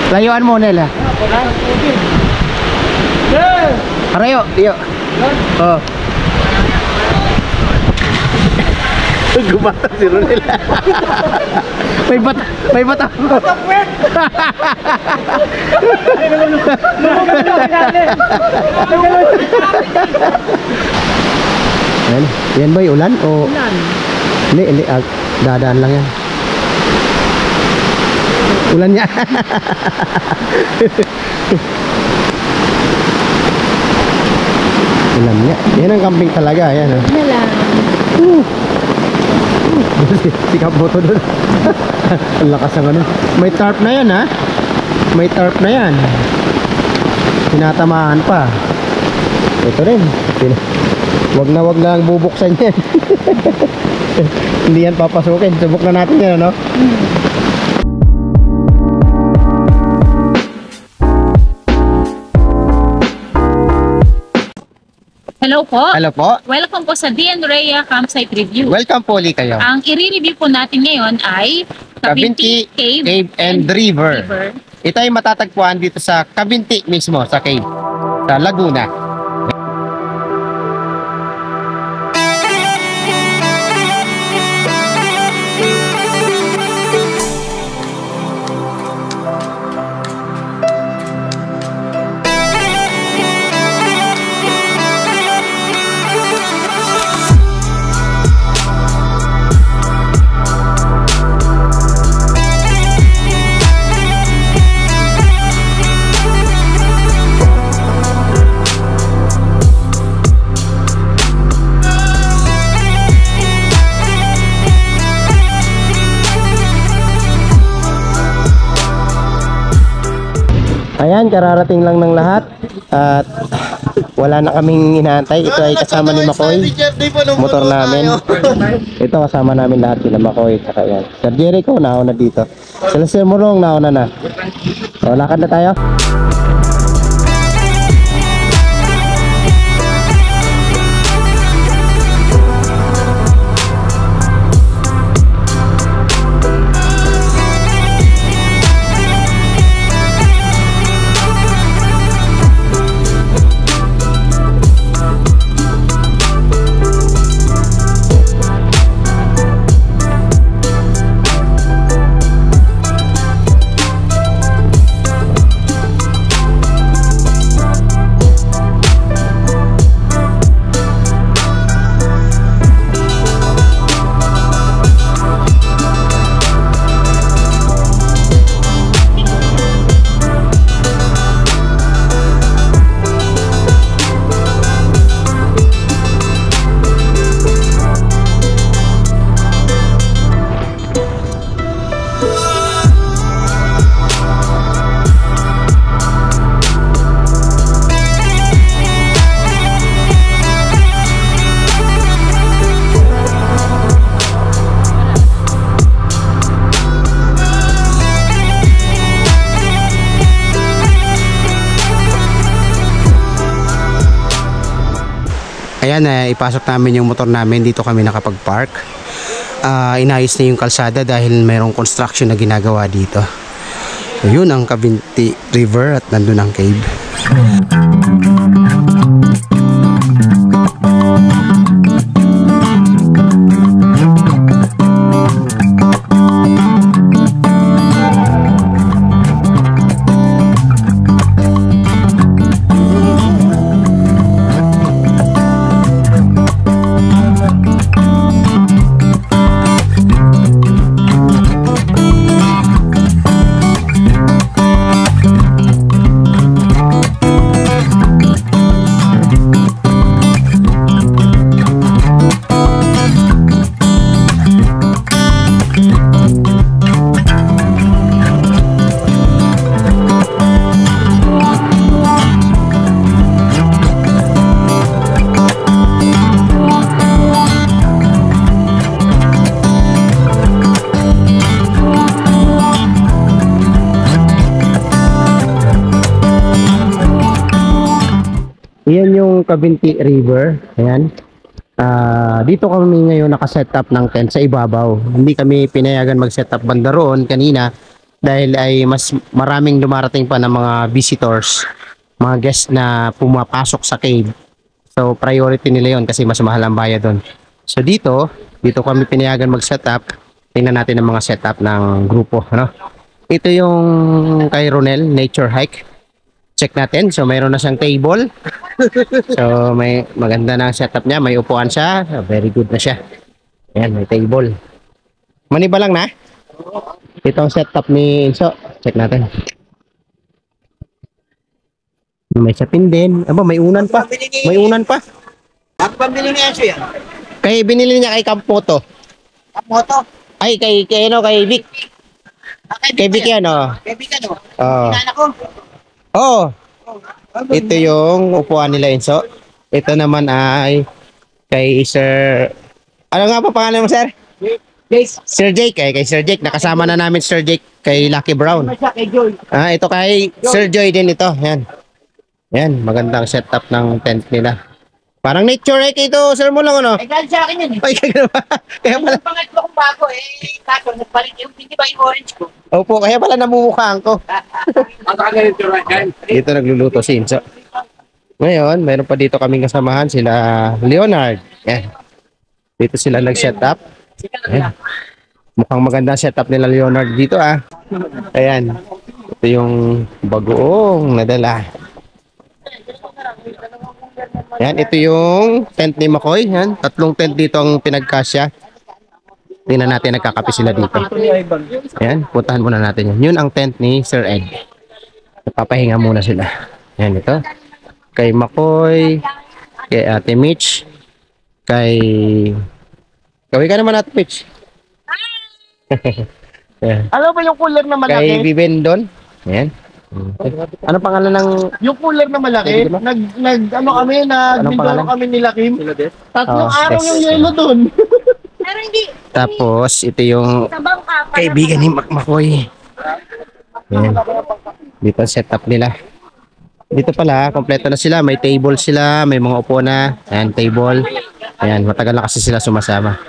Layuan mo nila. Arayo, diyo. Oh. Gumata si Ronel. May bata. Yan ba yung ulan o? Ulan. Hindi, dadaan lang yan. Ulan niya. Ulan niya. Yan ang camping talaga, yan. Yan lang. Sikap mo to doon. Ang lakas ng ano. May tarp na yan, ha? May tarp na yan. Tinatamaan pa. Ito rin. Wag na ang bubuksan yan. Hindi yan papasukin. Subok na natin yan, ano? Hello po. Hello po. Welcome po sa DN Rhea Campsite Review. Welcome po ulit kayo. Ang i-review po natin ngayon ay Cabinti Cave and River. Ito ay matatagpuan dito sa Cabinti mismo, sa cave, sa Laguna. Ayan, kararating lang ng lahat at wala na kaming inaantay. Ito ay kasama ni Makoy, motor namin. Ito kasama namin lahat, sila Makoy, saka yan. Sir Jericho, nauna dito. Sila Sir Murong, nauna na. So, lakad na tayo. Ayan, ipasok namin yung motor namin. Dito kami nakapag-park. Inayos na yung kalsada dahil mayroong construction na ginagawa dito. So, yun ang Cabinti River at nandun ang cave. Ayan yung Cabinti River. Ayan. Dito kami ngayon naka-setup ng tent sa ibabaw. Hindi kami pinayagan mag-setup banda roon kanina dahil ay mas maraming dumarating pa ng mga visitors, mga guests na pumapasok sa cave. So priority nila yon kasi mas mahal ang bayad doon. So dito kami pinayagan mag-setup. Tingnan natin ang mga setup ng grupo, ano? Ito yung kay Ronel, nature hike. Check natin. So mayroon na siyang table. So may maganda na ang setup niya, may upuan siya. So, very good na siya. Ayan, may table. Maniba lang na. Ito ang setup ni Inso. Check natin. May sapin din. Aba, may unan pa. May unan pa. Ako pambili ni Enzo yan. Kay binili niya kay Kampoto. Moto. Ay, kay Vic. Kay Vic yan, oh. Kaibigan mo. Oh. Inaanak ko. Oh. Ito yung upuan nila, Inso. Ito naman ay kay Sir... Ano nga pa pangalan mo, Sir? Guys, Sir Jake. Kay Sir Jake. Nakasama na namin Sir Jake kay Lucky Brown. siya kay Joy. Ito kay Sir Joy din ito. Yan. Yan, magandang setup ng tent nila. Parang nature hike ito, Sir Mulong, ano? Galing sa akin yan eh. Ay, kaya pala, Yung pangatlo kong bago kaso nagpalit yung hindi ba yung orange ko? opo, kaya pala namumukhaan ko. Dito nagluluto si Inso. Ngayon, mayroon pa dito kaming kasamahan, sila Leonard. Yan. Dito sila nag-setup. Ayan. Mukhang maganda setup nila Leonard dito, ah. Ayan. Ito yung bagoong nadala. Yan, ito yung tent ni Makoy. Yan, tatlong tent dito ang pinagkasya. Tingnan natin, nagkakape sila dito. Yan, puntahan muna natin yun. Yun ang tent ni Sir Ed. Papahinga muna sila. Yan, ito. Kay Makoy, kay Ate Mitch, kay... Gawin ka naman, Ate Mitch. Yan. Alam mo yung cooler na Kay Vivendon. Yan. Ano pangalan ng... Yung cooler na malaki, ano kami, Anong pangalan? kami nila Kim. Tatlong Oh, araw yes. yung yelo dun. Pero hindi. Tapos, ito yung Sa bangka. kaibigan ni Makoy. Yan. Dito ang setup nila. Dito pala, kompleto na sila. May table sila, may mga upo na. Ayan, table. Ayan, matagal na kasi sila sumasama.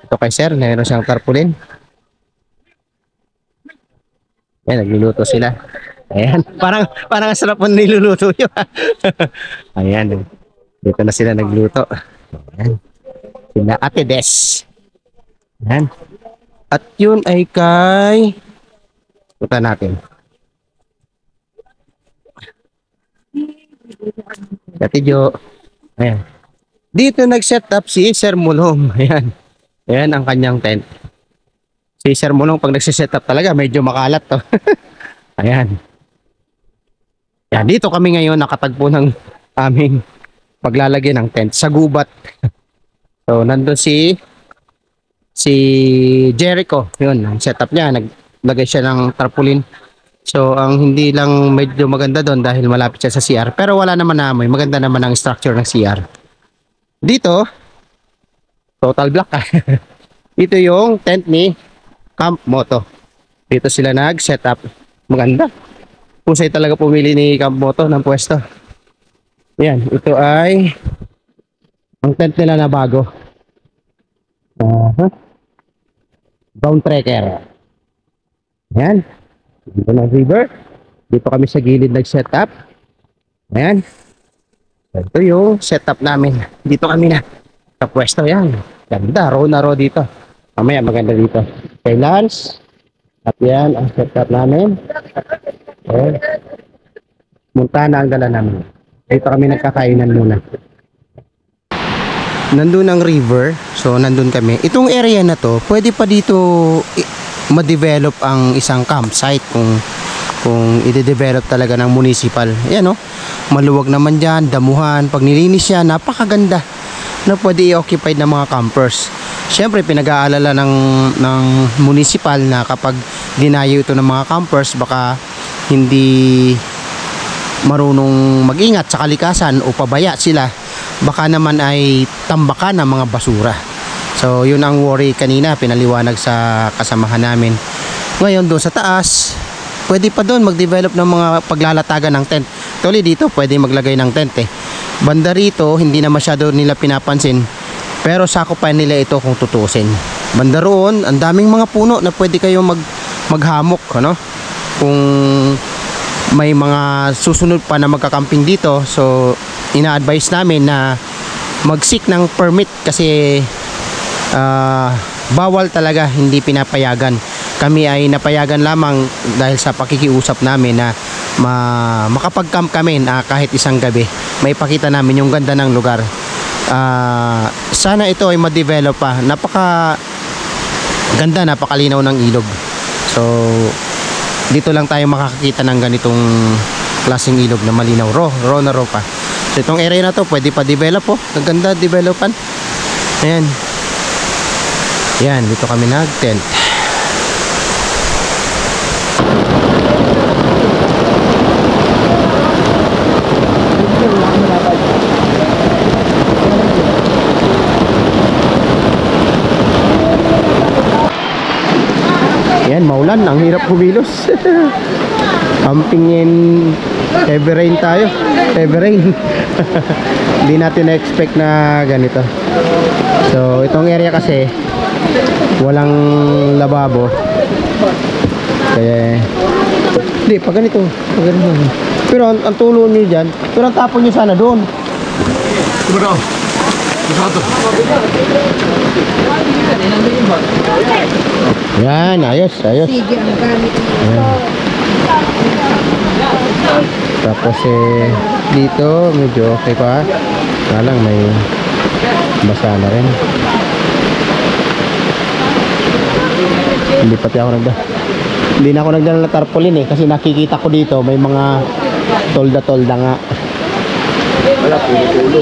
Ito kay Sir, mayroon siyang tarpaulin. Ayan, nagluluto sila. Ayan, parang ang sarap mo niluluto yun. Ayan, dito na sila nagluto. Ayan. Sila Ate Des. Ayan. At yun ay kay... Punta natin. Ate Jo. Ayan. Dito nag-set up si Sir Mulong. Ayan. Ayan ang kanyang tent. Si Sir Mulong pag nagsiset up talaga medyo makalat to. Ayan. Yan, dito kami ngayon nakatagpo ng aming paglalagay ng tent sa gubat. So nandun si Jericho. Yun, ang setup niya, naglagay siya ng tarpaulin. So ang hindi lang medyo maganda doon dahil malapit siya sa CR, pero wala naman na amoy. Maganda naman ang structure ng CR. Dito, total black. Ito yung tent ni Camp Moto. Dito sila nag-setup. Maganda. Pusay talaga pumili ni Camp Moto ng pwesto. Yan, ito ay ang tent nila na bago. Brown Trekker. Yan. Dito ng river. Dito kami sa gilid nag-setup. Ayan. Ito yung setup namin. Dito kami na sa pwesto. Yan. Ganda. Row na row dito. Mamaya maganda dito. Kay Lance. At yan ang setup namin. Okay. Montana ang dala namin. Dito kami nagkakainan muna. Nandun ang river. So nandun kami. Itong area na to, pwede pa dito ma-develop ang isang campsite kung i-develop talaga ng municipal. Ayan, no? Maluwag naman dyan, damuhan. Pag nilinis yan, napakaganda na pwede i-occupied ng mga campers. Siyempre, pinag-aalala ng municipal na kapag dinayo ito ng mga campers, baka hindi marunong mag-ingat sa kalikasan o pabaya sila, baka naman ay tambakan ng mga basura. So yun ang worry kanina, pinaliwanag sa kasamahan namin. Ngayon doon sa taas, pwede pa doon mag-develop ng mga paglalatagan ng tent. Actually dito pwede maglagay ng tent eh. Banda rito hindi na masyado nila pinapansin, Pero sakupan nila ito kung tutusin. Banda roon, ang daming mga puno na pwede kayo maghamok, ano? Kung may mga susunod pa na magkakamping dito, so ina-advise namin na mag-seek ng permit kasi bawal talaga, hindi pinapayagan. Kami ay napayagan lamang dahil sa pakikiusap namin na makapag-camp kami kahit isang gabi. May pakita namin yung ganda ng lugar. Sana ito ay ma-develop pa. Napaka ganda, napakalinaw ng ilog. So dito lang tayo makakakita ng ganitong klaseng ilog na malinaw. Raw na raw pa. So itong area na to pwede pa develop po. Ang ganda developan. Ayan. Yan, dito kami nag-tent. Yan, maulan, ang hirap kumilos. Camping in heavy rain tayo. Heavy rain. Hindi natin na-expect na ganito. So, itong area kasi walang lababo. Kaya hindi, pag ganito. Pero ang tulo nyo dyan, pero ang tapon nyo sana doon. Yan, ayos. Ayan. Tapos dito medyo okay pa. Wala lang, may basa na rin. Hindi na ako nagdala ng tarpaulin kasi nakikita ko dito may mga tolda-tolda nga. Wala pulo.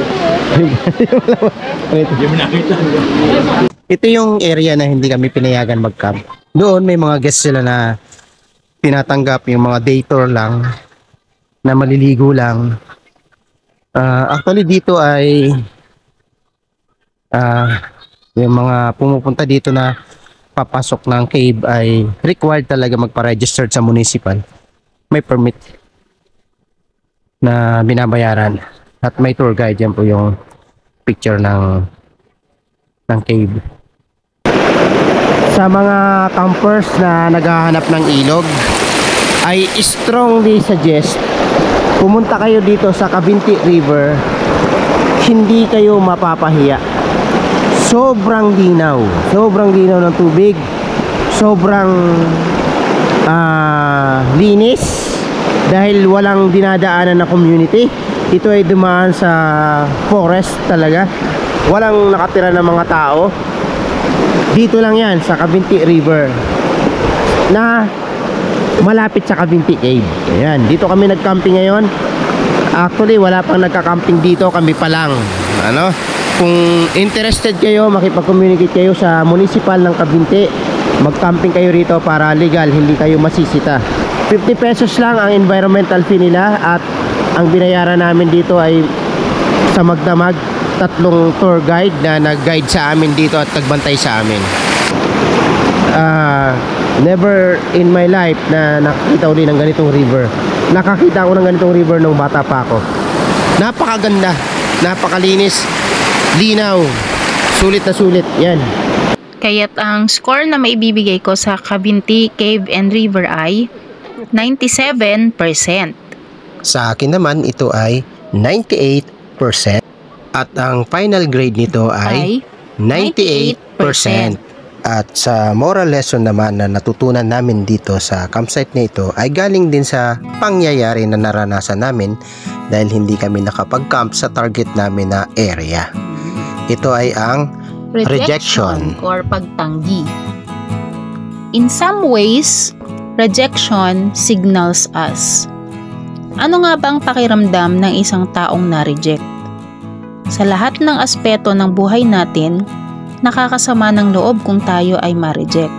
Ito yung area na hindi kami pinayagan mag-camp. Doon may mga guests sila na tinatanggap, yung mga day tour lang na maliligo lang. Actually dito ay yung mga pumupunta dito na papasok ng cave ay required talaga magpa-register sa municipal. May permit na binabayaran at may tour guide. Yan po yung picture ng cave. Sa mga campers na naghahanap ng ilog, I strongly suggest pumunta kayo dito sa Cavinti River. Hindi kayo mapapahiya. Sobrang linaw ng tubig, sobrang linis dahil walang dinadaanan na community. Ito ay dumaan sa forest talaga, walang nakatira ng mga tao. Dito lang yan sa Cavinti River na malapit sa Cavinti Cave. Ayan, dito kami nag-camping ngayon. Actually wala pang nagka-camping dito, kami pa lang. Kung interested kayo, makipag-communicate kayo sa municipal ng Cavinti, mag-camping kayo rito para legal, hindi kayo masisita. 50 pesos lang ang environmental fee nila at ang binayaran namin dito ay sa magdamag 3 tour guide na nag-guide sa amin dito at nagbantay sa amin. Never in my life na nakita ulit ng ganitong river. Nakakita ko ng ganitong river nung bata pa ako. Napakaganda, napakalinis, linaw, sulit na sulit. Yan. Kaya't ang score na maibibigay ko sa Cavinti Cave and River ay 97%. Sa akin naman ito ay 98%. At ang final grade nito ay 98%. At sa moral lesson naman na natutunan namin dito sa campsite na ito ay galing din sa pangyayari na naranasan namin dahil hindi kami nakapag-camp sa target namin na area. Ito ay ang rejection or pagtanggi. In some ways, rejection signals us. Ano nga bang pakiramdam ng isang taong na-reject? Sa lahat ng aspeto ng buhay natin, nakakasama ng loob kung tayo ay ma-reject.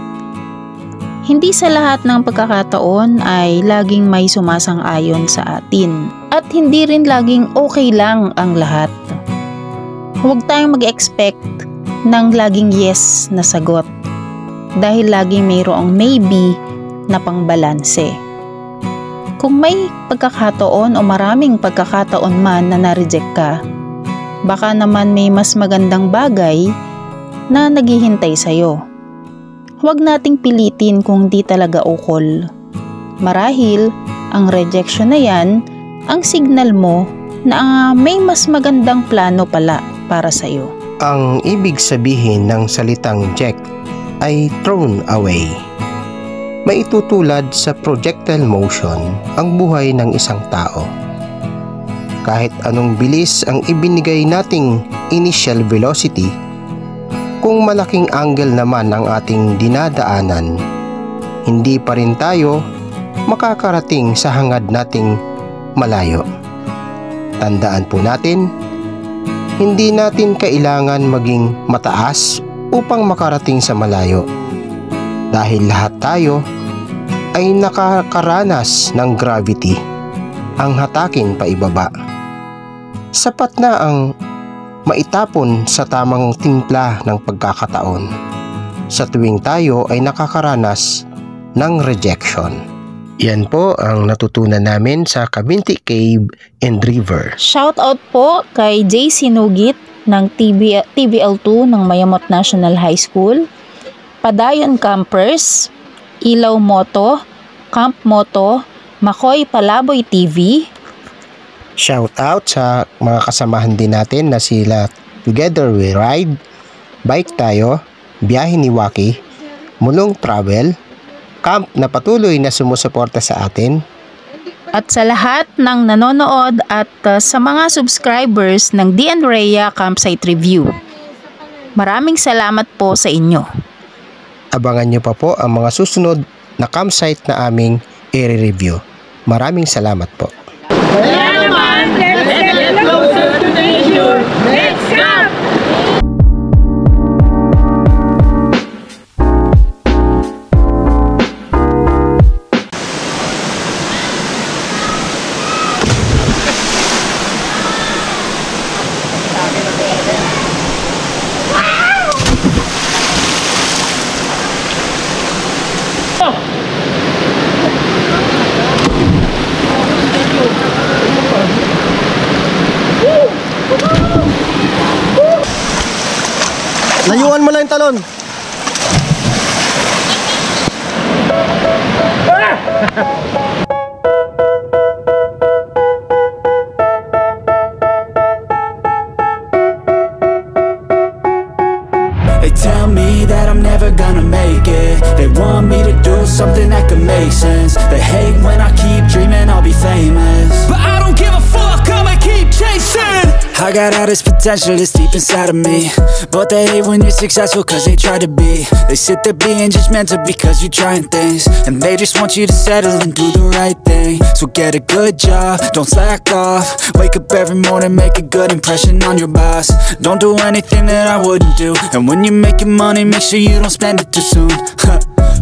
Hindi sa lahat ng pagkakataon ay laging may sumasang-ayon sa atin. At hindi rin laging okay lang ang lahat. Huwag tayong mag-expect ng laging yes na sagot. Dahil laging mayroong maybe na pangbalanse. Kung may pagkakataon o maraming pagkakataon man na na-reject ka, Baka naman may mas magandang bagay na naghihintay sa'yo. Huwag nating pilitin kung di talaga ukol. Marahil, ang rejection na yan, ang signal mo na may mas magandang plano pala para sa'yo. Ang ibig sabihin ng salitang reject ay thrown away. Maitutulad sa projectile motion ang buhay ng isang tao. Kahit anong bilis ang ibinigay nating initial velocity, kung malaking angle naman ang ating dinadaanan, hindi pa rin tayo makakarating sa hangad nating malayo. Tandaan po natin, hindi natin kailangan maging mataas upang makarating sa malayo. Dahil lahat tayo ay nakakaranas ng gravity, ang hatakin paibaba. Sapat na ang maitapon sa tamang timpla ng pagkakataon sa tuwing tayo ay nakakaranas ng rejection. Yan po ang natutunan namin sa Cavinti Cave and River. Shoutout po kay Jay Sinugit ng TBL2 ng Mayamot National High School, Padayon Campers, Ilaw Moto, Camp Moto, Makoy Palaboy TV. Shoutout sa mga kasamahan din natin na sila Together We Ride, Bike Tayo, Biyahe ni Waki, Mulong Travel, Camp na patuloy na sumusuporta sa atin. At sa lahat ng nanonood at sa mga subscribers ng D. Rhea Campsite Review. Maraming salamat po sa inyo. Abangan nyo pa po ang mga susunod na campsite na aming i-review. Maraming salamat po. Kaya naman, let's get closer to nature. Let's camp! Layuan mo lang yung talon. They tell me that I'm never gonna make it. They want me to do something that could make sense. They hate when I keep dreaming I'll be famous, but I don't give a fuck, I'ma keep chasing. I got all this potential that's deep inside of me, but they hate when you're successful cause they try to be. They sit there being judgmental because you're trying things, and they just want you to settle and do the right thing. So get a good job, don't slack off. Wake up every morning, make a good impression on your boss. Don't do anything that I wouldn't do, and when you're making money, make sure you don't spend it too soon.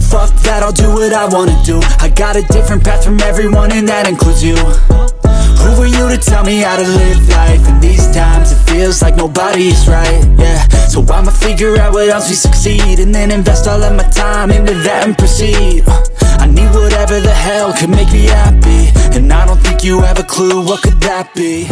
Fuck that, I'll do what I wanna do. I got a different path from everyone and that includes you. Who are you to tell me how to live life? In these times it feels like nobody's right, yeah. So I'ma figure out what else we succeed, and then invest all of my time into that and proceed. I need whatever the hell could make me happy, and I don't think you have a clue what could that be.